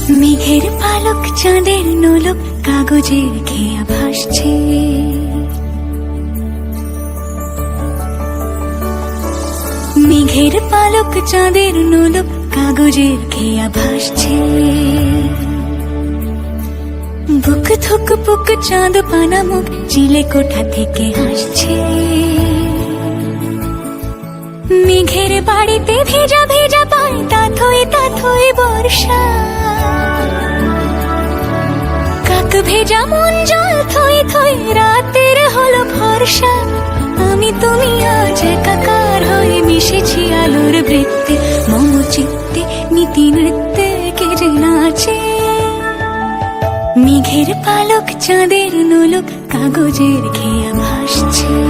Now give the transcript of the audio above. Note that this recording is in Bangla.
মেঘের পালক চাঁদের নোলক কাগজের খেয়া ভাসছে। মেঘের পালক চাঁদের নোলক কাগজের খেয়া ভাসছে। বুক থুক বুক চাঁদ পানা মুখ চিলে কোঠা থেকে হাসছে। মেঘের বাড়িতে ভেজা ভেজা পায় তাথই বর্ষা। কাক ভেজা মন জল থই থই রাতের হলো ভরসা। আমি তুমি আজ একাকার হয়ে মিশেছি আলোর বৃত্তে। মম চিত্তে নীতি নৃত্যে কে যে নাচে। মেঘের পালক চাঁদের নোলক কাগজের খেয়া ভাসছে।